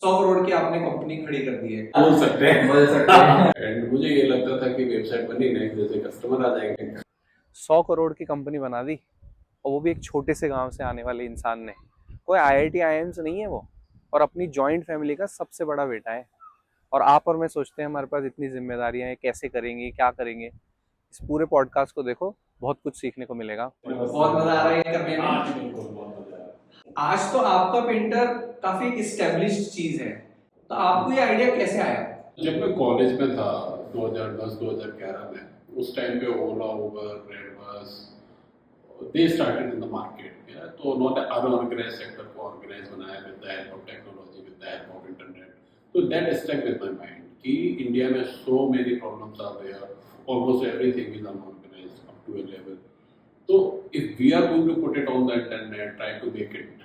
100 करोड़ की आपने कंपनी खड़ी कर दी है। बोल सकते हैं एंड मुझे ये लगता था कि वेबसाइट बनी नहीं जैसे कस्टमर आ जाएंगे। 100 करोड़ की कंपनी बना दी, और वो भी एक छोटे से गांव से आने वाले इंसान ने। कोई आईआईटी आईआईएम से नहीं है वो, और अपनी जॉइंट फैमिली का सबसे बड़ा बेटा है। और आप और मैं सोचते हैं हमारे पास इतनी जिम्मेदारियां हैं, कैसे करेंगे, क्या करेंगे। इस पूरे पॉडकास्ट को देखो, बहुत कुछ सीखने को मिलेगा। बहुत मजा आ रहा है करने में। आज तो आपका पेंटर काफी एक एस्टेब्लिश्ड चीज है, तो आपको ये आइडिया कैसे आया? जब मैं कॉलेज में था 2010-2011 में, उस टाइम पे Ola, Uber, RedBus they started in the market. तो उन्होंने अनऑर्गेनाइज सेक्टर को ऑर्गेनाइज बनाया with the help of technology, with the help of internet. तो that stuck with my mind कि इंडिया में so many problems are there, almost everything is unorganised up to a level. So if we are going to put it on the internet, try to make it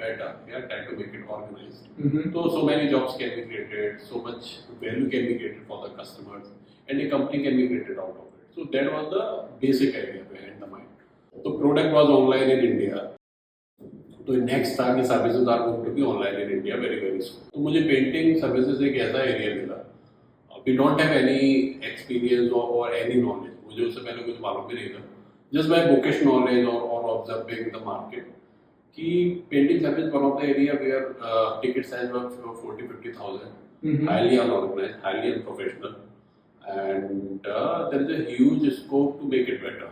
better, try to make it organized. So many jobs can be created, so much value can be created for the customers, and a company can be created out of it. So that was the basic idea behind the mind. So product was online in India. तो next था कि services are going to be online in India very very soon. तो मुझे painting services एक ऐसा area मिला, we don't have any experience और any knowledge, मुझे उससे पहले कुछ मालूम भी नहीं था। Just by bookish knowledge or observing the market, कि painting service one of the area where ticket size was 40-50,000, highly unorganized, highly unprofessional, and there is a huge scope to make it better.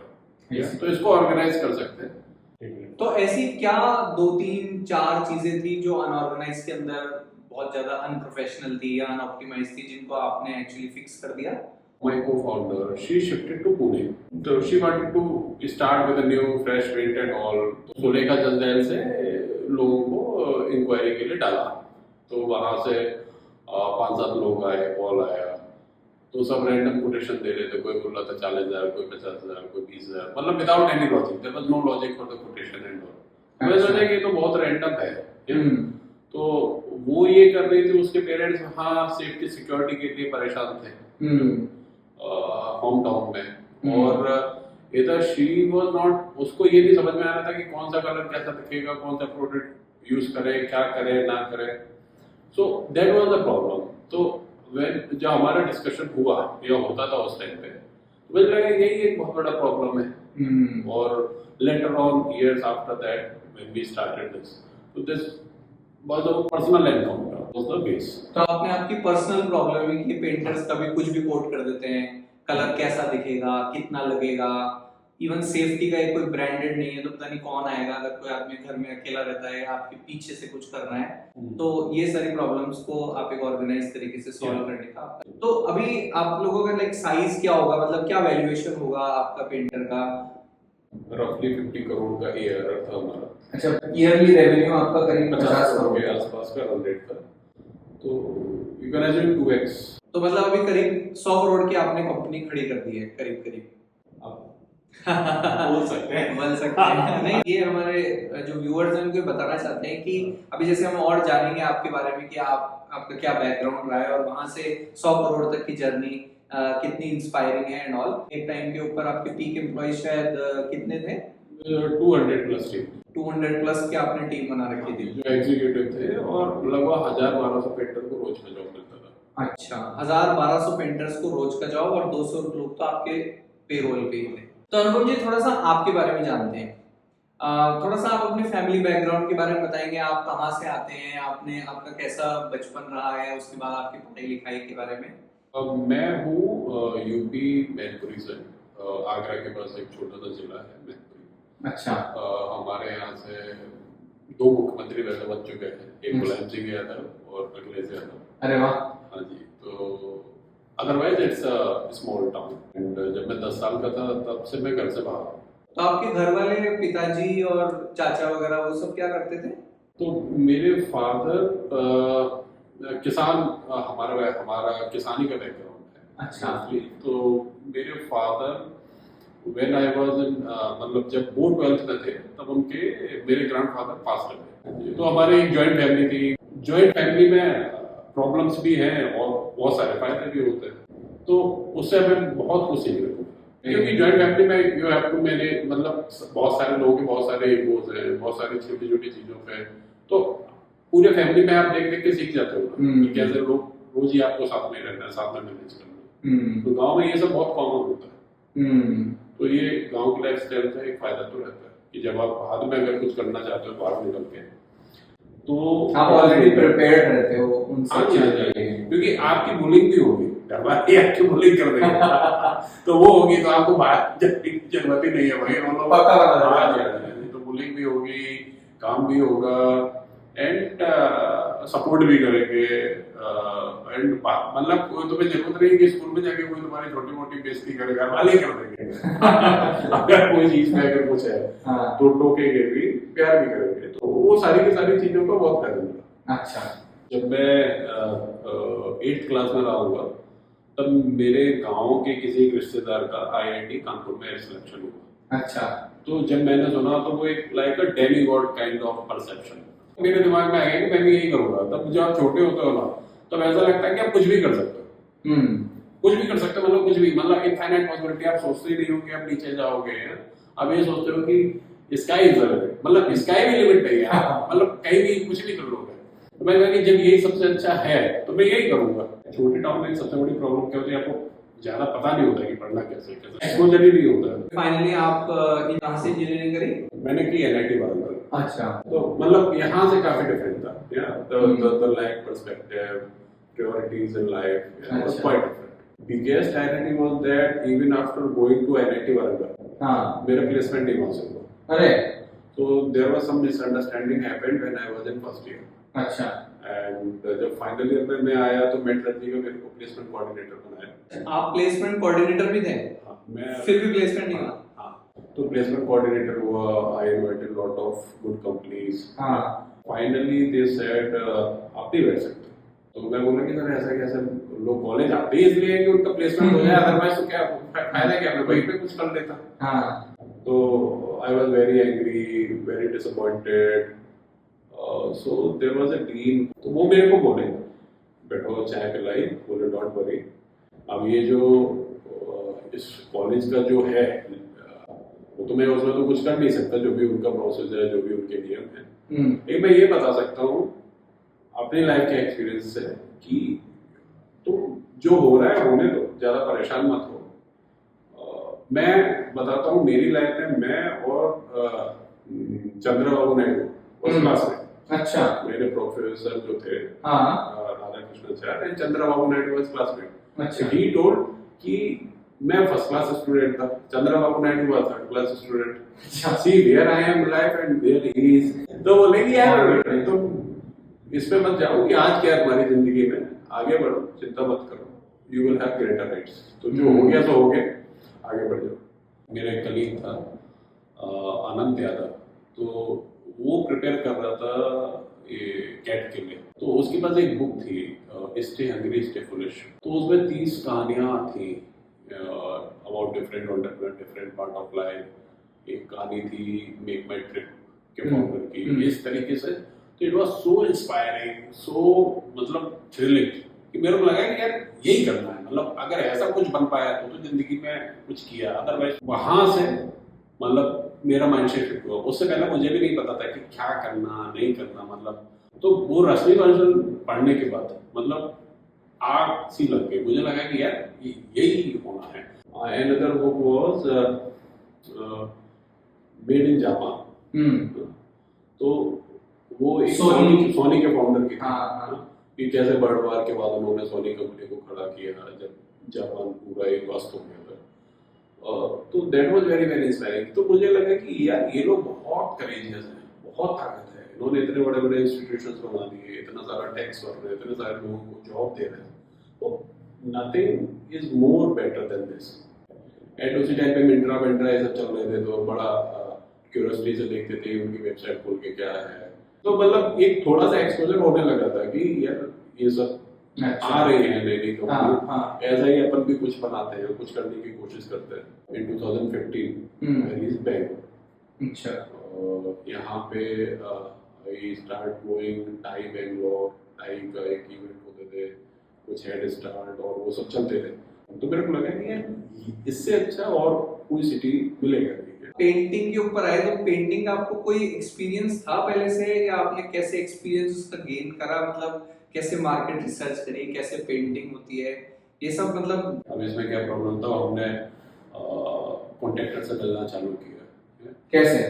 तो इसको organize कर सकते हैं। तो ऐसी क्या 2-3-4 चीजें थी जो अनऑर्गेनाइज के अंदर बहुत ज्यादा अनप्रोफेशनल थी या अनऑप्टिमाइज थी, जिनको आपने एक्चुअली फिक्स कर दिया? My co-founder, she shifted to Pune. So she wanted to start with a new fresh print and all. तो सुलेखा जंजैल से लोगों को इंक्वायरी के लिए डाला, तो वहाँ से 5-7 लोग आए, कॉल आया, तो सब रैंडम कोटेशन दे रहे थे। कोई बोल रहा था 40,000, कोई 50,000, कोई 20,000, मतलब without any logic, there was no logic for the quotation and all. मैं सोचा कि तो बहुत रैंडम है। तो वो ये कर रही थी, उसके पेरेंट्स हाँ सेफ्टी सिक्योरिटी के लिए परेशान थे होम टाउन में, और इधर शी वाज नॉट, उसको ये नहीं समझ में आ रहा था कि कौन सा कलर कैसा दिखेगा, कौन सा प्रोडक्ट यूज करे, क्या करे ना करे। So that was the problem. तो व्हेन जब हमारा डिस्कशन हुआ या होता था उस टाइम पे, तो मुझे लगा यही एक बहुत बड़ा प्रॉब्लम है। और later on years after that when we started this, तो this was our personal encounter, was the base. तो आपने आपकी पर्सनल प्रॉब्लम है कि पेंटर्स कभी कुछ भी कोट कर देते हैं, कलर कैसा दिखेगा, कितना लगेगा, इवन सेफ्टी का एक कोई ब्रांडेड नहीं है, तो पता नहीं कौन आएगा अगर कोई आदमी घर में अकेला रहता है, आपके पीछे से कुछ करना है। तो ये सारी प्रॉब्लम्स को आप एक ऑर्गेनाइज तरीके से सॉल्व करने का। तो अभी आप लोगों का लाइक साइज क्या होगा, मतलब क्या वैल्यूएशन होगा आपका पेंटर का? रफली 50 करोड़ का ईयर था हमारा। अच्छा, ईयरली रेवेन्यू आपका करीब 50 करोड़ के आसपास का रन रेट था। तो यू कैन अज्यूम 2x। तो मतलब अभी करीब 100 करोड़ की आपने कंपनी खड़ी कर दी है, करीब करीब। बोल सकते हैं नहीं, ये हमारे जो व्यूअर्स हैं उनको बताना चाहते हैं कि अभी जैसे हम और जानेंगे आपके बारे में कि आपका क्या बैकग्राउंड रहा है, और वहां से 100 करोड़ तक की जर्नी कितनी इंस्पायरिंग है एंड ऑल। एक टाइम के ऊपर आपके पीक एम्प्लॉय शायद कितने थे? 200 प्लस टीम। 200 प्लस की आपने टीम बना रखी थी, जो एग्जीक्यूटिव थे, और लगभग 1000-1200 पेंटर को रोज का जॉब मिलता था। अच्छा, 1000-1200 पेंटर्स को रोज का जॉब, और 200 लोग तो आपके पेरोल पे थे। तो अनुभव जी, थोड़ा सा आपके बारे में जानते हैं। थोड़ा सा आप अपने फैमिली बैकग्राउंड के बारे में बताएंगे, आप कहाँ से आते हैं, आपका कैसा बचपन रहा है, उसके बाद आपकी पढ़ाई लिखाई के बारे में। मैं हूँ यूपी मैनपुरी से, आगरा के पास एक छोटा सा जिला है मैनपुरी। अच्छा। हमारे यहाँ से 2 मुख्यमंत्री वैसे बन चुके हैं, एक मुलायम सिंह यादव और अखिलेश यादव। अरे वाह। हाँ जी। तो otherwise it's a small town, and जब मैं 10 साल का था तब से मैं घर से बाहर। तो आपके घर वाले, पिताजी और चाचा वगैरह, वो सब क्या करते थे? तो मेरे फादर किसान, हमारा किसानी का बैकग्राउंड है। अच्छा। तो मेरे father when I was in, मतलब जब वो 12th में थे तब मेरे ग्रैंडफादर पास कर गए। तो हमारी एक जॉइंट फैमिली थी। जॉइंट फैमिली में प्रॉब्लम्स भी हैं और बहुत सारे फायदे भी होते हैं, तो उससे हमें बहुत कुछ सीखने को मिला। क्योंकि जॉइंट फैमिली में यू हैव टू मैनेज, मतलब बहुत सारे लोगों के बहुत सारे इगोज हैं, बहुत सारी छोटी छोटी चीज़ों पे। तो पूरे फैमिली में आप देख देख के सीख जाते हो ना कि कैसे लोग रोज ही आपको साथ में रहना है, साथ में मैनेज करना। तो गांव में ये सब बहुत कॉमन होता है। तो ये गांव की लाइफ स्टाइल का एक फायदा तो रहता है कि जब आप बाद में अगर कुछ करना चाहते हो बाहर निकल के तो आप ऑलरेडी प्रिपेयर्ड रहते हो उन सब चीजों के लिए, क्योंकि आपकी बुलिंग भी होगी, घर वाले आपकी बुलिंग कर देंगे तो वो होगी, तो आपको बाहर जाने की जरूरत ही नहीं है भाई, मतलब पक्का तो बुलिंग भी होगी, काम भी होगा एंड सपोर्ट भी करेंगे एंड मतलब कोई तुम्हें जरूरत नहीं कि स्कूल में जाके कोई तुम्हारी छोटी मोटी बेइज्जती करे, घर वाले कर देंगे अगर कोई चीज में अगर कुछ है तो टोकेंगे भी, प्यार भी करेंगे, तो वो सारी की सारी चीजों का बहुत फायदा मिला। अच्छा, जब मैं 8th क्लास में रहा होगा तब मेरे गांव के किसी एक रिश्तेदार का IIT कानपुर में सिलेक्शन हुआ। अच्छा, तो जब मैंने सुना तो वो एक like a Demi God kind of perception मेरे दिमाग में आ गया कि मैं भी यही करूंगा। तब जब आप छोटे होते हो ना तब ऐसा लगता है कि आप कुछ भी कर सकते हो, कुछ भी कर सकते हो, मतलब कुछ भी, मतलब इनफाइनाइट पॉसिबिलिटी, आप सोचते ही नहीं हो कि आप नीचे जाओगे, आप ये सोचते हो कि स्काई इज द लिमिट, मतलब स्काई भी लिमिट नहीं है, मतलब कहीं भी कुछ भी कर लोगे। तो मैं कहा कि जब यही सबसे अच्छा है तो मैं यही करूंगा। छोटे टाउन में सबसे बड़ी प्रॉब्लम क्या होती है, आपको ज्यादा पता नहीं होता कि पढ़ना कैसे, एक्सपोजर ही नहीं होता। फाइनली आप कहाँ से इंजीनियरिंग करी? मैंने की NIT वाराणसी। अच्छा, तो मतलब यहाँ से काफी डिफरेंट था, the life perspective, priorities in life, was quite different. Biggest irony was that even after going to NIT Varanasi, मेरा प्लेसमेंट नहीं वहाँ से हुआ। अरे, so there was some misunderstanding happened when I was in first year. अच्छा, and जब final year में मैं आया तो मेट्रोलॉजी का मेरे को प्लेसमेंट कोऑर्डिनेटर बनाया। आप प्लेसमेंट कोऑर्डिनेटर भी थे? हाँ, मैं फिर भी प्लेसमेंट नहीं हुआ? हाँ, तो प्लेसमेंट कोऑर्डिनेटर हुआ, आई invited lot of good companies. हाँ, फाइनली दे सेड आप नहीं बैठ सकते। तो मैं बोला कि सर ऐसा कैसे, लोग कॉलेज आते ही इसलिए कि उनका प्लेसमेंट हो जाए, अदरवाइज तो क्या फायदा, क्या मैं वहीं पे कुछ कर लेता। हाँ, तो I was very angry, very disappointed. So there was a dean, तो वो मेरे को बोले बैठो चाय पिलाई, बोले डोंट वरी, अब ये जो इस कॉलेज का जो है वो तो मैं उसमें तो कुछ कर नहीं सकता, जो भी उनका प्रोसेस है, जो भी उनके नियम है। एक मैं ये बता सकता हूँ अपनी लाइफ के एक्सपीरियंस से कि तो जो हो रहा है होने दो, ज्यादा परेशान मत हो। मैं बताता हूँ मेरी लाइफ में मैं और चंद्रबाबू नायडू उस क्लास में। अच्छा, मेरे प्रोफेसर जो थे Radha Krishna sir and Chandrababu Naidu was classmate. अच्छा, ही टोल्ड कि मैं फर्स्ट क्लास स्टूडेंट था, Chandrababu Naidu was third class student. See where I am life and where he is. तो बोले कि यार तुम इसमें मत जाओ कि आज क्या है तुम्हारी जिंदगी में, आगे बढ़ो, चिंता मत करो, you will have greater rights. तो जो हो गया सो हो गया, आगे बढ़ जाओ। मेरा एक कलीग था आनंद यादव, तो वो प्रिपेयर कर रहा था ये कैट के लिए। तो उसके पास एक बुक थी स्टे हंग्री स्टे फुलिश। तो उसमें 30 कहानियां थी about different entrepreneur, different part of life. एक कहानी थी मेक माई ट्रिप के फाउंडर की, इस तरीके से। तो इट वाज सो इंस्पायरिंग, सो मतलब थ्रिलिंग कि मेरे को लगा कि यार यही करना है, मतलब अगर ऐसा कुछ बन पाया तो जिंदगी में कुछ किया। अदरवाइज वहां से मतलब मेरा माइंडसेट शिफ्ट हुआ। उससे पहले मुझे भी नहीं पता था कि क्या करना नहीं करना, मतलब तो वो रश्मि बंसल पढ़ने के बाद मतलब आग सी लग गई, मुझे लगा कि यार यही होना है। Another book was Made in Japan। तो वो एक सोनी के फाउंडर की थी कि कैसे वर्ल्ड वार के बाद उन्होंने सोनी कंपनी को खड़ा किया जब जापान पूरा एक ध्वस्त हो गया था। तो that was very very inspiring. तो मुझे लगा कि यार ये लोग बहुत करेजियस हैं, बहुत ताकत है, इन्होंने इतने बड़े बड़े इंस्टीट्यूशंस बना दिए, इतना सारा टैक्स भर रहे हैं, इतने सारे लोगों को जॉब दे रहे हैं, तो nothing is more better than this. And उसी टाइम पे मिंत्रा ये सब चल रहे थे, तो बड़ा क्यूरियोसिटी से देखते थे उनकी वेबसाइट खोल के क्या है। तो मतलब एक थोड़ा सा एक्सपोजर होने लगा था कि यार ये सब आ रहे हैं नई नई कंपनी, ऐसा ही अपन भी कुछ बनाते हैं, कुछ करने की कोशिश करते हैं। इन 2015 आई रीच बैंक। अच्छा, यहाँ पे I start going tie Bangalore, tie का एक इवेंट होते थे, कुछ हेड स्टार्ट और वो सब चलते थे। तो मेरे को लगा कि यार इससे अच्छा और कोई सिटी मिलेगा नहीं। पेंटिंग के ऊपर आए तो पेंटिंग का आपको कोई एक्सपीरियंस था पहले से, या आपने कैसे एक्सपीरियंस उसका गेन करा, मतलब कैसे मार्केट रिसर्च करी, कैसे पेंटिंग होती है, ये सब मतलब। अब इसमें क्या प्रॉब्लम था, हमने कॉन्ट्रैक्टर से मिलना चालू किया। कैसे?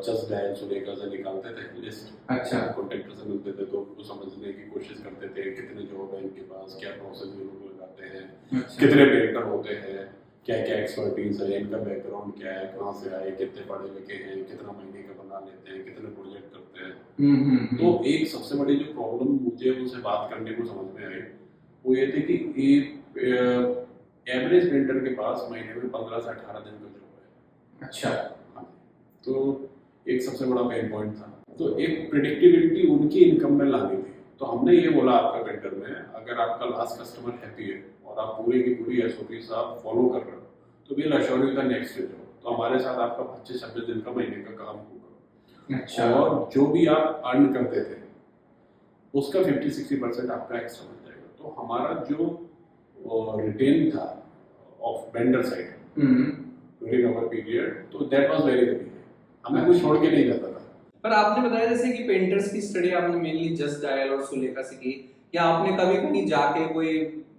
जस्ट डायल सुलेखा से निकालते थे लिस्ट। अच्छा। कॉन्ट्रैक्टर से मिलते थे तो उनको समझने की कोशिश करते थे कितने जॉब है इनके पास, क्या प्रोसेस ये लोग लगाते हैं, अच्छा। कितने पेंटर होते हैं, क्या क्या एक्सपर्टीज है, इनका बैकग्राउंड क्या है, कहाँ से आए, कितने पढ़े लिखे हैं, कितना महीने का बना लेते हैं, कितने प्रोजेक्ट करते हैं। तो एक सबसे बड़ी जो प्रॉब्लम मुझे उनसे बात करने को समझ में आई वो ये थी कि एवरेज पेंटर के पास महीने में 15 से 18 दिन का जॉब है। अच्छा। हाँ, तो एक सबसे बड़ा पेन पॉइंट था। तो एक प्रिडिक्टेबिलिटी उनकी इनकम में लानी थी। तो हमने ये बोला आपका पेंटर में, अगर आपका लास्ट कस्टमर हैप्पी है और आप पूरी की पूरी एसओपीज आप फॉलो कर रहे हो तो will assure you the next day job. तो हमारे साथ आपका 25-26 दिन का महीने का काम होगा। अच्छा। और जो भी आप अर्न करते थे उसका 50-60% आपका एक्स्ट्रा बन जाएगा। तो हमारा जो रिटेन था of vendor side during our period, तो दैट वाज वेरी वेरी, हमें कुछ छोड़ के नहीं जाता था। पर आपने बताया जैसे कि पेंटर्स की स्टडी आपने मेनली जस्ट डायल और सुलेखा से की, या आपने कभी कहीं जाके कोई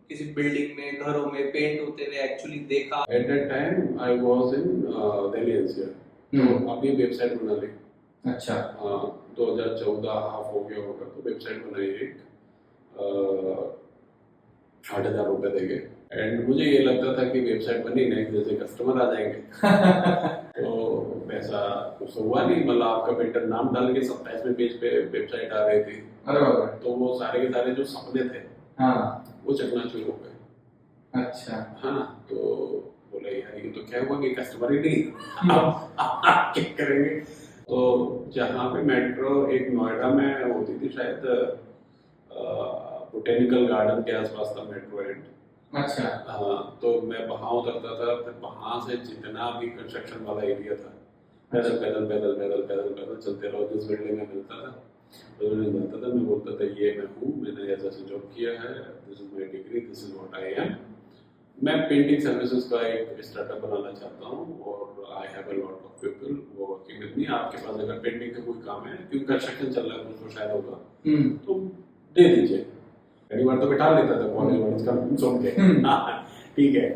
किसी बिल्डिंग में, घरों में पेंट होते हुए एक्चुअली देखा? At that time I was in Delhi NCR. तो अभी वेबसाइट बना ली। अच्छा। 2014 हाफ हो गया होगा, तो वेबसाइट बनाई एक 8,000 रुपये देंगे। एंड मुझे ये लगता था कि वेबसाइट बनी नेक्स्ट जैसे कस्टमर आ जाएंगे। तो पैसा कुछ तो हुआ नहीं, मतलब आपका पेंटर नाम डाल के 27वें पेज पे वेबसाइट आ रही थी। अरे बाबा। तो वो सारे के सारे जो सपने थे हाँ। वो चकनाचूर हो गए। अच्छा। हाँ, तो बोले यार ये तो क्या हुआ कि कस्टमर ही नहीं, अब क्या करेंगे। तो जहाँ पे मेट्रो एक नोएडा में होती थी शायद, बोटेनिकल गार्डन के आसपास था मेट्रो एंड। अच्छा। हाँ, तो मैं वहाँ उतरता था, फिर वहाँ से जितना भी कंस्ट्रक्शन वाला एरिया था पैदल पैदल पैदल पैदल पैदल पैदल चलते रहो। जिस बिल्डिंग में मिलता था मैं बोलता था ये मैं हूँ, मैंने ऐसा जॉब किया है, this is my degree, this is what I am. मैं पेंटिंग सर्विसेज का एक स्टार्टअप बनाना चाहता हूँ और I have a lot of people working with me. आपके पास अगर पेंटिंग का कोई काम है, क्योंकि कंस्ट्रक्शन चल रहा है कुछ तो शायद होगा, तो दे दीजिए। पहली बार तो बिठा लेता था कॉलेज वाले का नाम सुन के, ठीक है,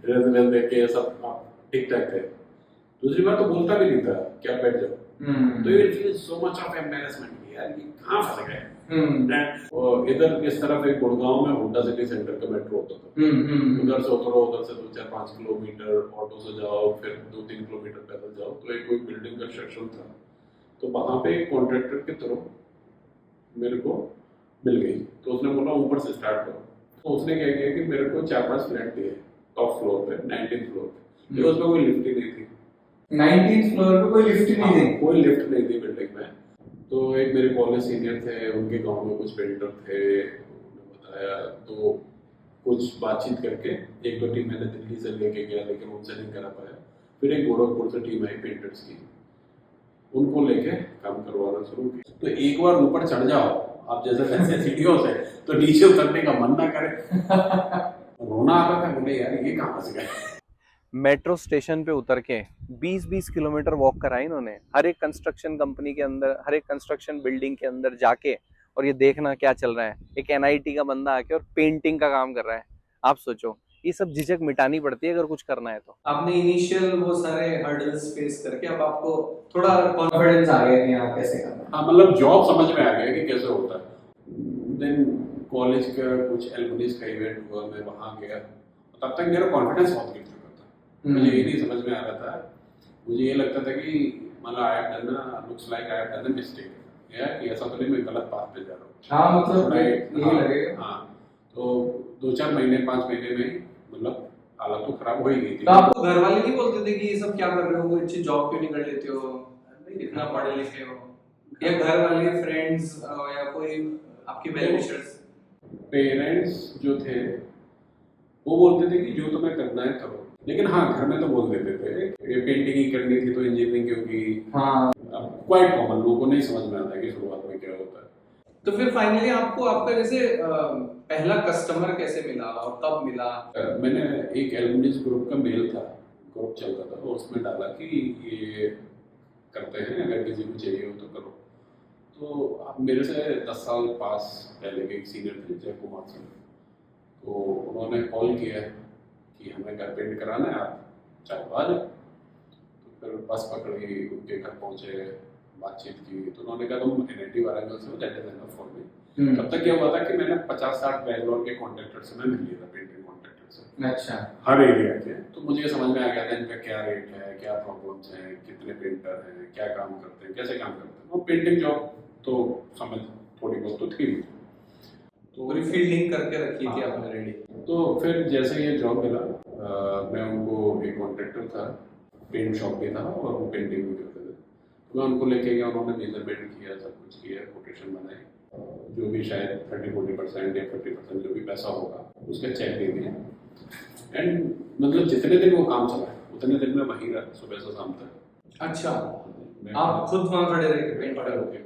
ड्रेस वेस देख के सब ठीक ठाक थे। दूसरी बार तो बोलता भी नहीं था कि आप बैठ जाओ। तो ये feel so much of embarrassment, यार ये कहाँ फंस गए। और इधर इस तरफ एक गुड़गांव में हुड्डा सिटी सेंटर का मेट्रो होता था। उधर से उतरो, उधर से 2-4-5 किलोमीटर ऑटो से जाओ, फिर 2-3 किलोमीटर पैदल जाओ, तो एक कोई बिल्डिंग कंस्ट्रक्शन था। तो वहाँ पे एक कॉन्ट्रैक्टर के थ्रू मेरे को मिल गई। तो उसने बोला ऊपर से स्टार्ट करो। तो उसने क्या किया कि मेरे को 4-5 फ्लैट दिए टॉप फ्लोर पे, 19th फ्लोर पे, लेकिन उसमें कोई लिफ्ट ही नहीं थी। 19th फ्लोर पे कोई लिफ्ट नहीं थी? कोई लिफ्ट नहीं थी बिल्डिंग में। तो एक मेरे कॉलेज सीनियर थे, उनके गांव में कुछ पेंटर थे, उन्होंने बताया, तो कुछ बातचीत करके 1-2 टीम मैंने दिल्ली से लेके गया, लेकिन उनसे नहीं करा पाया। फिर एक गोरखपुर से टीम आई पेंटर्स की, उनको लेके काम करवाना शुरू किया। तो एक बार ऊपर चढ़ जाओ आप जैसे वैसे सीढ़ियों से, तो नीचे उतरने का मन ना करे। रोना आता था, बोले यार ये कहाँ फंस गए। मेट्रो स्टेशन पे उतर के 20-20 किलोमीटर वॉक करा इन्होंने, हर एक कंस्ट्रक्शन कंपनी के अंदर, हर एक कंस्ट्रक्शन बिल्डिंग के अंदर जाके, और ये देखना क्या चल रहा है। एक एनआईटी का बंदा आके और पेंटिंग का काम कर रहा है। आप सोचो, ये सब झिझक मिटानी पड़ती है अगर कुछ करना है तो। आपने इनिशियल वो सारे हर्डल्स फेस करके अब आपको थोड़ा कॉन्फिडेंस आ गया कि हाँ कैसे करना है। हाँ, मतलब जॉब समझ में आ गया कि कैसे होता है। देन कॉलेज का कुछ एल्युमनीज का इवेंट हुआ, मैं वहाँ गया, तब तक मेरा कॉन्फिडेंस बहुत गिर चुका था। मुझे ये नहीं समझ में आ रहा था, मुझे ये लगता था कि मतलब I have done looks like I have done a mistake, या कि ऐसा तो नहीं मैं गलत पाथ पे जा रहा हूँ। हाँ, मतलब यही लगेगा। हाँ, तो 2-4 महीने 5 महीने में मतलब हालत तो खराब हो ही गई थी। तो आपको घर वाले नहीं बोलते थे कि ये सब क्या कर रहे हो, कोई अच्छी जॉब क्यों नहीं कर लेते हो, इतना पढ़े लिखे हो, या घर वाले, फ्रेंड्स या कोई आपके वेल विशर्स? पेरेंट्स जो थे वो बोलते थे कि जो तुम्हें करना है करो, लेकिन हाँ घर में तो बोल देते थे ये पेंटिंग ही करनी थी तो इंजीनियरिंग क्यों की। हाँ, क्वाइट कॉमन, लोगों को नहीं समझ में आता कि शुरुआत में क्या होता है। तो फिर फाइनली आपको आपका जैसे पहला कस्टमर कैसे मिला और कब मिला? मैंने एक एल्युमनीज ग्रुप का मेल था ग्रुप चलता था, और उसमें डाला कि ये करते हैं, अगर किसी को चाहिए हो तो करो। तो अब मेरे से 10 साल पास पहले के एक सीनियर थे, जय कुमार सिंह, तो उन्होंने कॉल किया कि हमें घर पेंट कराना है, आप चाहो आ जाओ। तो फिर बस पकड़ी, उनके घर पहुँचे, बातचीत की, तो उन्होंने कहा तुम NIT वाराणसी से हो, that is enough for me. तब तक क्या हुआ था कि मैंने 50-60 बैंगलोर के कॉन्ट्रैक्टर से मैं मिल लिया था, पेंटिंग कॉन्ट्रैक्टर से, अच्छा। हर एरिया के। तो मुझे ये समझ में आ गया था इनका क्या रेट है, क्या प्रॉब्लम्स हैं, कितने पेंटर हैं, क्या काम करते हैं, कैसे काम करते हैं। वो पेंटिंग जॉब तो समझ थोड़ी बहुत तो थी, तो पूरी फील्डिंग करके रखी थी आपने रेडी। तो फिर जैसे ये जॉब मिला, मैं उनको, एक कॉन्ट्रैक्टर था, पेंट शॉप भी था और वो पेंटिंग भी करते थे, तो मैं उनको लेके गया, उन्होंने मेजरमेंट किया, सब कुछ किया, कोटेशन बनाई, जो भी शायद 30-40% या 50% जो भी पैसा होगा उसका चेक दे दिया। एंड मतलब जितने दिन वो काम चला उतने दिन में वहीं रहा, सुबह से शाम तक। अच्छा, आप खुद वहाँ खड़े रह के पेंट कर होके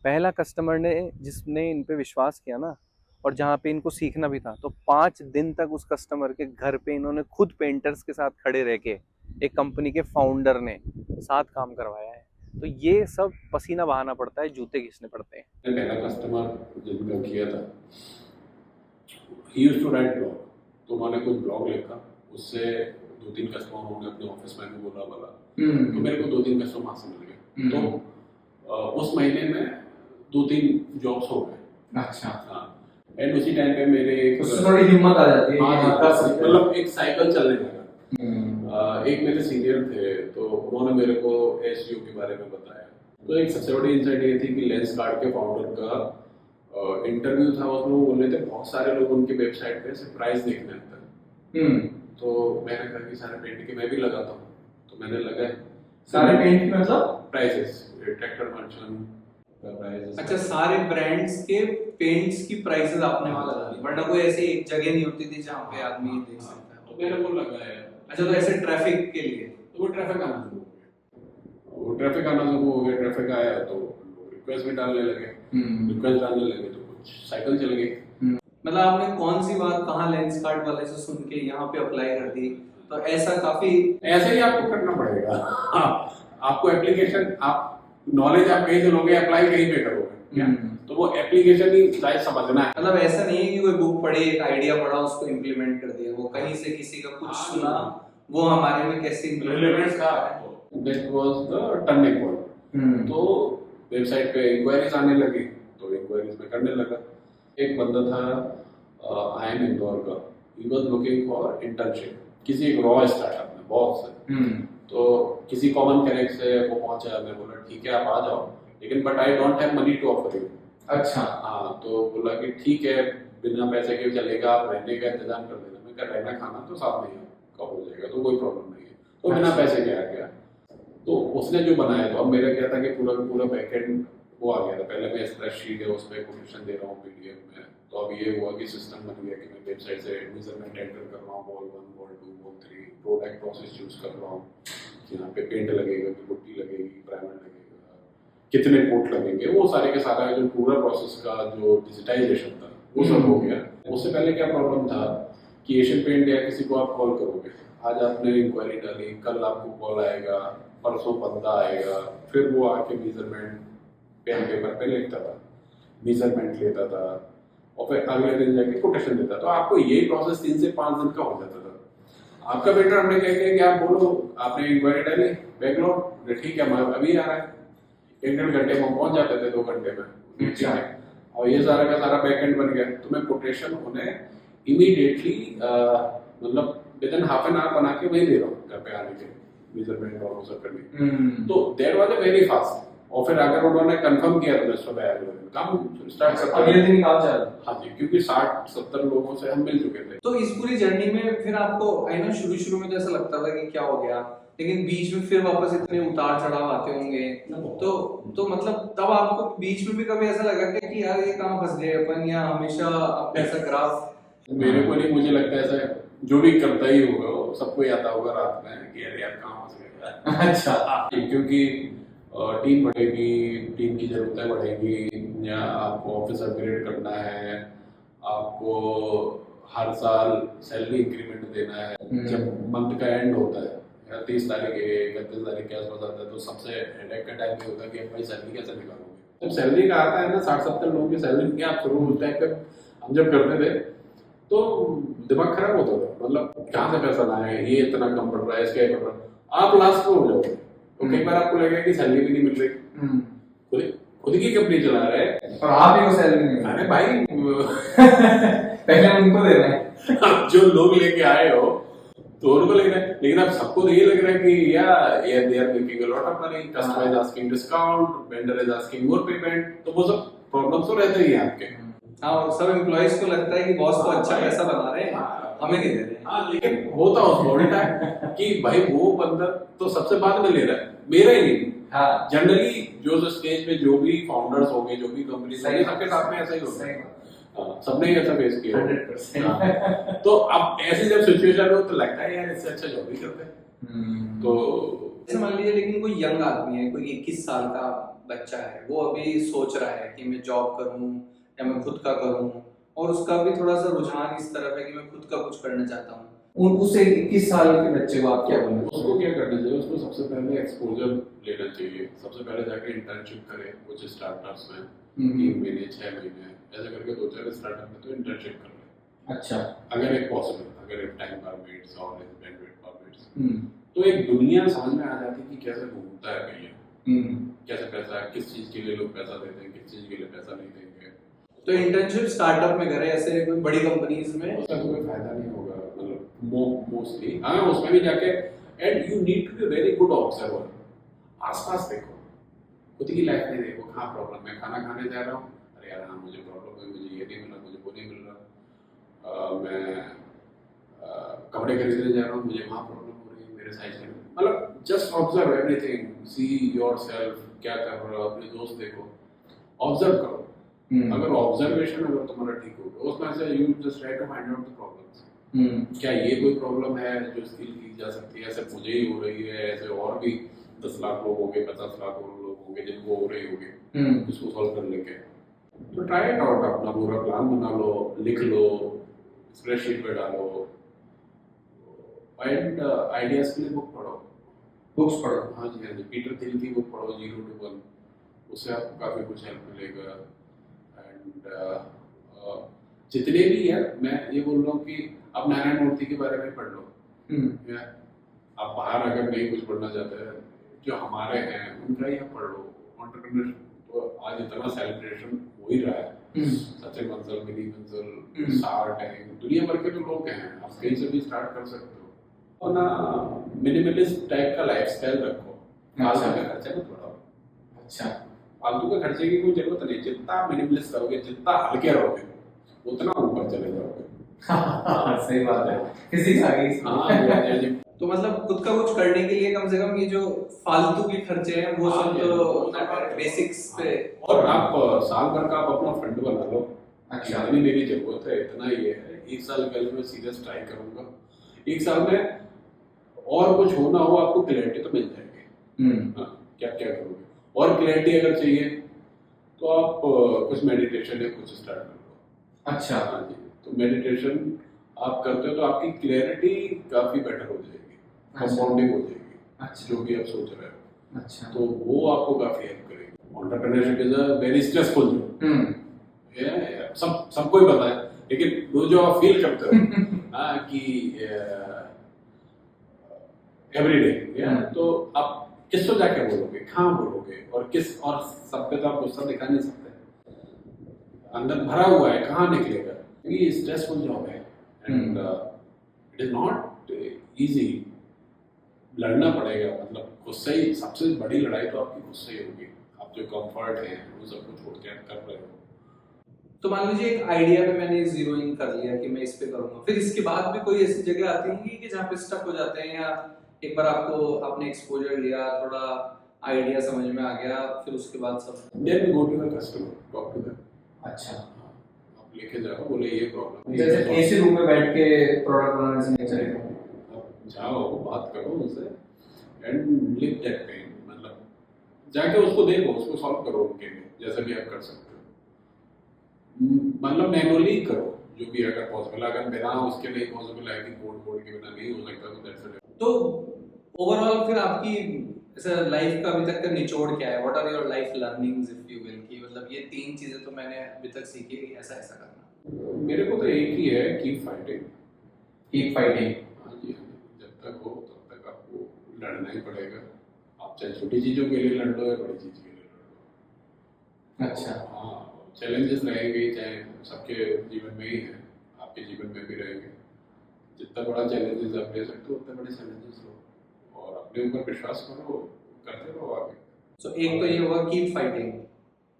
पहला कस्टमर ने जिसने इन पे विश्वास किया ना, और जहाँ पे इनको सीखना भी था, तो 5 दिन तक उस कस्टमर के घर पे इन्होंने खुद पेंटर्स के साथ खड़े रह के, एक कंपनी के फाउंडर ने साथ काम करवाया है। तो ये सब पसीना बहाना पड़ता है, जूते घिसने पड़ते हैं। पहला कस्टमर जिनका किया था, he used to write blog, तो उन्होंने कुछ ब्लॉग लिखा, उससे 2-3 कस्टमर उन्होंने अपने ऑफिस में भी बोला, तो मेरे को 2-3 कस्टमर वहाँ से मिल गए। तो उस महीने में 2-3 जॉब्स हो गए। अच्छा। हाँ, एंड उसी टाइम पे मेरे उससे थोड़ी हिम्मत आ जाती है। हाँ, कर सकते हैं। मतलब एक साइकिल चलने लगा। एक मेरे सीनियर थे, तो उन्होंने मेरे को SEO के बारे में बताया। तो एक सबसे बड़ी इंसाइट ये थी कि लेंसकार्ट के फाउंडर का इंटरव्यू था, उसमें वो बोल रहे थे बहुत सारे लोग उनकी वेबसाइट पे से प्राइस देखने आते हैं। तो मैंने कहा कि सारे पेंट के मैं भी लगाता हूँ, तो मैंने लगाए सारे पेंट की मतलब प्राइसेस, ट्रैक्टर मर्चेंट का प्राइस। अच्छा, सारे ब्रांड्स के पेंट्स की प्राइसेस आपने वहाँ लगा दी, वरना कोई ऐसी एक जगह नहीं होती थी जहाँ पे आदमी देख सकता है। तो मेरे को लगाया। अच्छा, तो ऐसे ट्रैफिक के लिए तो वो ट्रैफिक आना शुरू हो गया, वो ट्रैफिक आना शुरू हो गया, ट्रैफिक आया तो लोग रिक्वेस्ट भी डालने लगे, रिक्वेस्ट डालने लगे तो कुछ साइकिल चल गई। मतलब आपने कौन सी बात कहाँ लेंसकार्ट वाले से सुन के यहाँ पे अप्लाई कर दी, तो ऐसा काफी ऐसे ही आपको करना पड़ेगा। आपको एप्लीकेशन, आप नॉलेज आप कहीं से लोगे, अप्लाई कहीं पे करोगे, तो वो एप्लीकेशन ही शायद समझना है। मतलब ऐसा नहीं है कि कोई बुक पढ़ी, एक आइडिया पढ़ा, उसको इम्प्लीमेंट कर दिया, वो कहीं से किसी का कुछ सुना, वो हमारे में कैसे रिलेवेंस था, that was the turning point. तो वेबसाइट पे इंक्वायरीज आने लगी, तो इंक्वायरीज में करने लगा। एक बंदा था IIM इंदौर का, he was looking for internship किसी एक रॉ स्टार्टअप में, बहुत से। तो किसी कॉमन कनेक्ट से वो पहुंचा, मैं बोला ठीक है आप आ जाओ, लेकिन but I don't have money to offer you. अच्छा। हाँ, तो बोला कि ठीक है, बिना पैसे के चलेगा, आप रहने का इंतजाम कर देना। मैं कहा रहना खाना तो साथ में का हो जाएगा, तो कोई प्रॉब्लम नहीं है। तो बिना पैसे के आ गया। तो उसने जो बनाया, तो अब मेरा क्या था कि पूरा बैकएंड वो आ गया था। पहले मैं स्प्रेडशीट है, उस पर कोटेशन दे रहा हूँ PDF में। तो अब ये हुआ कि सिस्टम बन गया कि मैं वेबसाइट से मेजरमेंट एंटर कर रहा हूँ, wall 1, wall 2, wall 3, product process use कर रहा हूँ, यहाँ पे पेंट लगेगा, पुट्टी लगेगी, प्राइमर लगेगा, कितने कोट लगेंगे, वो सारे के सारा जो पूरा प्रोसेस का जो डिजिटाइजेशन था वो सब हो गया। उससे पहले क्या प्रॉब्लम था कि एशियन पेंट या किसी को आप कॉल करोगे, आज आपने इंक्वायरी डाली, कल आपको कॉल आएगा, परसों बंदा आएगा, फिर वो आके मेजरमेंट पेन पेपर पे लिखता था, मेजरमेंट लेता था, और फिर अगले दिन जाके कोटेशन देता। तो आपको यही प्रोसेस 3 से 5 दिन का हो जाता था। आपका बेटर हमने कह दिया कि आप बोलो, आपने इंक्वायरी डाली, बैकलॉग, ठीक है मैं अभी आ रहा है, 1-1.5 घंटे में पहुंच जाते थे, 2 घंटे में। अच्छा। और ये सारा का सारा बैकएंड बन गया। तो मैं कोटेशन उन्हें इमीडिएटली मतलब विदिन हाफ एन आवर बना के वही दे रहा हूँ घर पे आने के, मेजरमेंट और वो सब करने। तो that was a very fast. और फिर अगर उन्होंने कंफर्म किया तो मैं सुबह काम स्टार्ट करता, अगले दिन काम चला। हाँ जी, क्योंकि 60-70 लोगों से हम मिल चुके थे। तो इस पूरी जर्नी में फिर आपको आई नो शुरू में तो ऐसा लगता था कि क्या हो गया, लेकिन बीच में फिर वापस इतने उतार चढ़ाव आते होंगे, तो मतलब तब आपको बीच में भी कभी ऐसा लगा कि यार ये कहाँ फंस गए अपन, या हमेशा आपका ऐसा ग्राफ? मेरे को नहीं, मुझे लगता है ऐसा जो भी करता ही होगा वो सबको आता होगा रात में कि अरे यार कहाँ फंस गया। अच्छा। क्योंकि टीम बढ़ेगी, टीम की ज़रूरतें बढ़ेगी, या आपको ऑफिस अपग्रेड करना है, आपको हर साल सैलरी इंक्रीमेंट देना है, जब मंथ का एंड होता है या 30 तारीख है 31 तारीख के आसपास आता है तो सबसे हेडेक का टाइम ये होता है कि भाई सैलरी कैसे निकालोगे। जब सैलरी का आता है ना 60-70 लोगों की सैलरी नहीं आप शुरू उस टाइम तक हम जब करते थे तो दिमाग खराब होता था, मतलब कहाँ से पैसा लाए, ये इतना कम पड़ रहा है, इसका ये पड़ रहा है, आप लास्ट में हो जाओगे तो कई बार आपको लगेगा कि सैलरी भी नहीं मिल रही, खुद की कंपनी चला रहे हैं और आप ही को सैलरी नहीं मिल अरे भाई पहले उनको देना है। जो लोग लेके आए हो तो उनको लेना है, लेकिन अब सबको ये लग रहा है कि या they are making a lot of money, customer is asking discount, vendor is asking more payment, तो वो सब प्रॉब्लम्स तो रहते ही हैं आपके। हाँ, और सब एम्प्लॉइज को लगता है कि बॉस तो अच्छा पैसा बना रहे हैं, हमें नहीं दे रहे हैं। हाँ, लेकिन होता उसको उल्टा है कि भाई वो बंदा तो सबसे बाद में ले रहा है, मेरा ही नहीं। हाँ जनरली जो स्टेज पे जो भी फाउंडर्स होंगे, जो भी कंपनी सही सबके साथ में ऐसा ही होता सही है। बात। हाँ, सबने ही ऐसा फेस किया 100%। हाँ, तो अब ऐसी जब सिचुएशन हो तो लगता है यार इससे अच्छा जॉब ही करते हैं। तो जैसे मान लीजिए, लेकिन कोई यंग आदमी है, कोई 21 साल का बच्चा है, वो अभी सोच रहा है कि मैं जॉब करूं या मैं खुद का करूं, और उसका भी थोड़ा सा रुझान इस तरफ है कि मैं खुद का कुछ करना चाहता हूं। उसे 21 साल के बच्चे को आप क्या बोलेंगे? उसको क्या करना चाहिए, उसको सबसे पहले एक्सपोजर लेना चाहिए, सबसे पहले जाकर इंटर्नशिप करे कुछ स्टार्टअप्स में 3 महीने 6 महीने ऐसे करके 2-4 स्टार्टअप में तो इंटर्नशिप कर ले। अच्छा, अगर एक पॉसिबल, अगर एक टाइम परमिट्स और बैंडविड्थ परमिट्स, तो एक दुनिया समझ में आ जाती है कि कैसे घूमता है भैया, कैसे पैसा, किस चीज के लिए लोग पैसा देते हैं, किस चीज के लिए पैसा नहीं देंगे। तो इंटर्नशिप स्टार्टअप में करे, ऐसे कोई बड़ी कंपनीज में उसका कोई फायदा नहीं होगा, मतलब मोस्टली। हाँ, उसमें भी जाके and you need to be very good observer, आसपास देखो, खुद की लाइफ में देखो कहाँ प्रॉब्लम है। खाना खाने जा रहा हूँ, अरे यार हाँ मुझे प्रॉब्लम है, मुझे ये नहीं मिल रहा, मुझे वो नहीं मिल रहा। मैं कपड़े खरीदने जा रहा हूँ, मुझे वहाँ प्रॉब्लम हो रही है, मेरे साइज में, मतलब just observe everything, see yourself, क्या कर रहे हो, अपने दोस्त देखो, ऑब्जर्व करो। अगर ऑब्जर्वेशन अगर तुम्हारा ठीक होगा, उसमें से you just try to find out the problems. क्या ये कोई प्रॉब्लम है जो स्किल की जा सकती है, सिर्फ मुझे ही हो रही है, ऐसे और भी 10 लाख लोग होंगे, 50 लाख और लोग होंगे जिनको हो रही होगी, इसको सॉल्व कर लेंगे। तो ट्राई इट आउट, अपना पूरा प्लान बना लो, लिख लो, स्प्रेडशीट पे डालो, एंड आइडियाज के लिए बुक पढ़ो, बुक्स पढ़ो। हाँ जी, हाँ जी, पीटर थिल की बुक पढ़ो 0 to 1, उससे आपको काफ़ी कुछ हेल्प मिलेगा। एंड जितने भी है, मैं ये बोल रहा हूँ कि आप नारायण मूर्ति के बारे में पढ़ लो, या आप बाहर अगर नहीं कुछ पढ़ना चाहते हैं, जो हमारे हैं उनका ही आप पढ़ लो। एंटरप्रेन्योरशिप तो आज इतना सेलिब्रेशन हो ही रहा है, Sachin Bansal, mini Bansal, shark tank, दुनिया भर के तो लोग हैं, आप कहीं से भी स्टार्ट कर सकते हो। और ना मिनिमलिस्ट टाइप का लाइफस्टाइल रखो, फालतू का खर्चा मत बढ़ाओ। अच्छा, फालतू के खर्चे की कोई जरूरत नहीं, जितना मिनिमलिस्ट रहोगे, जितना हल्के रहोगे, उतना ऊपर चले जाओगे। सही बात है, फिजिक्स आ गई। हाँ, तो मतलब खुद का कुछ करने के लिए कम से कम ये जो फालतू के खर्चे हैं वो सब तो बेसिक्स पे, और आप साल भर का आप अपना फंड बना लो। अच्छा, इतनी मेरी जरूरत है, इतना ये है, 1 साल पहले मैं सीरियस ट्राई करूंगा, 1 साल में और कुछ होना हो आपको क्लैरिटी तो मिल जाएगी। हाँ, क्या क्या करोगे, और क्लैरिटी अगर चाहिए तो आप कुछ मेडिटेशन या कुछ स्टार्ट कर लो। अच्छा, हाँ जी, तो मेडिटेशन आप करते हो तो आपकी क्लैरिटी काफी बेटर हो जाएगी, कंपाउंडिंग हो जाएगी। अच्छा, जो भी आप सोच रहे हो, अच्छा, तो वो आपको काफी हेल्प करेगी। Entrepreneurship is a very stressful job, सबको ही पता है, लेकिन वो जो आप फील करते हो हाँ कि एवरीडे, तो आप किसको जाके बोलोगे, कहाँ बोलोगे, और किस, और सब पे तो आप गुस्सा दिखा नहीं सकते, अंदर भरा हुआ है, कहाँ निकलेगा, क्योंकि ये स्ट्रेसफुल जॉब है and it is not easy. लड़ना पड़ेगा, मतलब गुस्से ही सबसे बड़ी लड़ाई तो आपकी गुस्से ही होगी। आप जो कंफर्ट है वो सब कुछ छोड़ के कर रहे हो। तो मान लीजिए एक आइडिया पे मैंने जीरो इन कर लिया कि मैं इस पे करूंगा, फिर इसके बाद भी कोई ऐसी जगह आती होंगी कि जहाँ पे स्टक हो जाते हैं, या एक बार आपने एक्सपोजर लिया, थोड़ा आइडिया समझ में आ गया, फिर उसके बाद सब then go to the customer, talk to them. अच्छा, आप लेके जाओ, बोले ये प्रॉब्लम है, जैसे एसी रूम में बैठ के प्रोडक्ट बनाने से नहीं चलेगा। आप जाओ, बात करो उनसे एंड लिव दैट पेन, मतलब जाके उसको देखो, उसको सॉल्व करो उनके लिए, जैसा भी आप कर सकते हो। मतलब मैनुअली करो जो भी अगर पॉसिबल, अगर बिना उसके लिए पॉसिबल है कि कोड के बिना नहीं हो सकता तो दैट्स इट। तो ओवरऑल फिर आपकी ऐसा लाइफ का अभी तक का निचोड़ क्या है? What are your life learnings if you will, कि मतलब ये 3 चीजें तो मैंने अभी तक सीखी है, ऐसा ऐसा करना। मेरे को तो एक ही है, कीप फाइटिंग। Keep fighting. हाँ जी, हाँ जी। जब तक हो तब तक आपको लड़ना ही पड़ेगा। आप चाहे छोटी चीज़ों के लिए लड़ लो या बड़ी चीज़ के लिए लड़ लो। अच्छा। हाँ, चैलेंजेस रहेंगे ही, चाहे सबके जीवन में ही है, आपके जीवन में भी रहेंगे। जितना बड़ा चैलेंजेस आप ले सकते हो उतने बड़े चैलेंजेस लो और अपने ऊपर विश्वास करो, करते रहो आगे। सो एक तो ये होगा कीप फाइटिंग,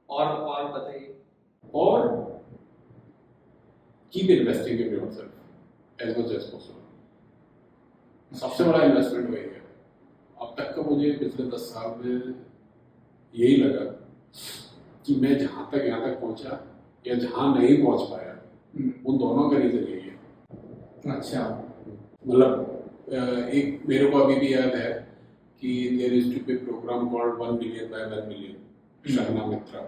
और बताइए। और keep investing in yourself as much as possible. सबसे बड़ा इन्वेस्टमेंट वही है। अब तक का मुझे पिछले 10 साल में यही लगा कि मैं जहाँ तक पहुँचा या जहाँ नहीं पहुँच पाया, उन दोनों का रीज़न यही है। अच्छा। मतलब एक मेरे को अभी भी याद है कि there is to be programme called 1 million by 1 million, Sharma Mitra.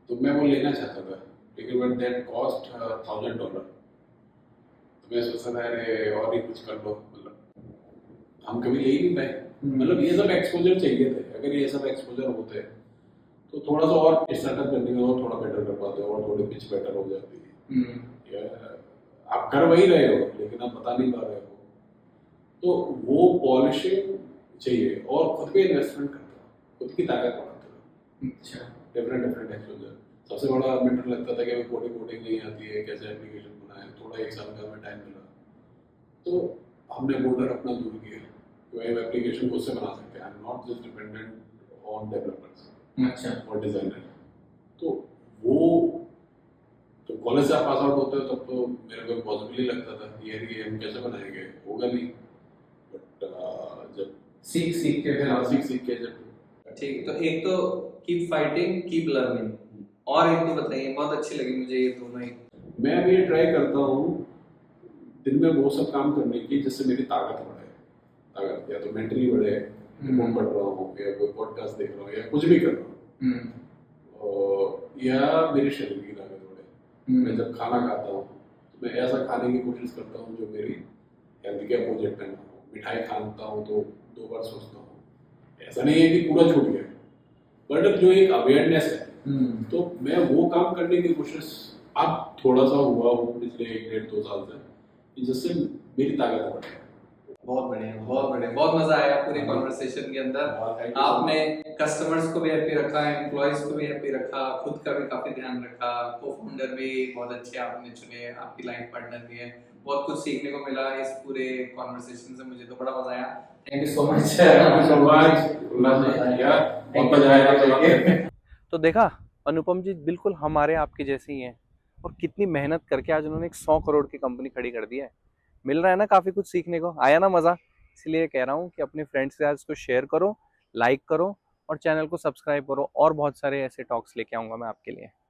तो मैं वो लेना चाहता था, लेकिन बट दैट कॉस्ट $1000। तो मैं सोचा था अरे और ही कुछ कर लो, मतलब हम कभी ले ही नहीं पाए। मतलब ये सब एक्सपोजर चाहिए थे। अगर ये सब एक्सपोजर होते तो थोड़ा सा और स्टार्टअप करने में और थोड़ा बेटर कर पाते और थोड़ी पिच बेटर हो जाती। या आप कर वही रहे हो लेकिन आप बता नहीं पा रहे हो, तो वो पॉलिशिंग चाहिए और खुद पे इन्वेस्टमेंट करता, खुद की ताकत बढ़ाता। अच्छा। Different exposure. सबसे बड़ा मेटर लगता था कि हमें कोडिंग नहीं आती है, कैसे एप्लीकेशन बनाए। थोड़ा 1 साल का हमें टाइम मिला तो हमने बोर्डर अपना दूर किया, वेब एप्लीकेशन खुद से बना सकते हैं। I am not just dependent on developers अच्छा। और डिजाइनर। तो वो तो कॉलेज से आप पास आउट होते हो तब तो मेरे को पॉसिबल ही लगता था कि यार ये हम कैसे बनाएंगे, होगा नहीं। बट जब सीख सीख के फिर सीख के जब ठीक, तो एक तो कीप फाइटिंग, कीप लर्निंग, और एक तो बताइए, बहुत अच्छी लगी मुझे ये दोनों ही। मैं अभी ये ट्राई करता हूँ दिन में वो सब काम करने की जिससे मेरी ताकत बढ़े। ताकत या तो मेंटली बढ़े, बुक पढ़ रहा हूँ या कोई पॉडकास्ट देख रहा हूँ या कुछ भी कर रहा हूँ, या मेरे शरीर की ताकत बढ़े। मैं जब खाना खाता हूँ तो मैं ऐसा खाने की कोशिश करता हूँ जो मेरी हेल्थ के अपोजिट में ना हो। मिठाई खाता हूँ तो 2 बार सोचता हूँ। ऐसा नहीं है कि पूरा छूट गया, बट जो एक अवेयरनेस है तो मैं वो काम करने की कोशिश अब थोड़ा सा हुआ हूँ पिछले 1-1.5-2 साल से, कि जिससे मेरी ताकत बढ़े। बहुत बढ़िया, बहुत बढ़िया, बहुत मजा आया पूरी कॉन्वर्सेशन के अंदर। आपने कस्टमर्स को भी हैप्पी रखा, एम्प्लॉयज को भी हैप्पी रखा, खुद का भी काफी ध्यान रखा, को-फाउंडर भी बहुत अच्छे आपने चुने, आपकी लाइफ पार्टनर भी है। बहुत कुछ सीखने को मिला इस पूरे कॉन्वर्सेशन से, मुझे तो बड़ा मजा आया। Thank you so much. बहुत मजा आया। तो देखा, अनुपम जी बिल्कुल हमारे आपके जैसे ही हैं और कितनी मेहनत करके आज उन्होंने एक 100 करोड़ की कंपनी खड़ी कर दी है। मिल रहा है ना काफी कुछ सीखने को, आया ना मजा। इसलिए कह रहा हूँ कि अपने फ्रेंड्स के साथ इसको शेयर करो, लाइक करो और चैनल को सब्सक्राइब करो। और बहुत सारे ऐसे टॉक्स लेके आऊंगा मैं आपके लिए।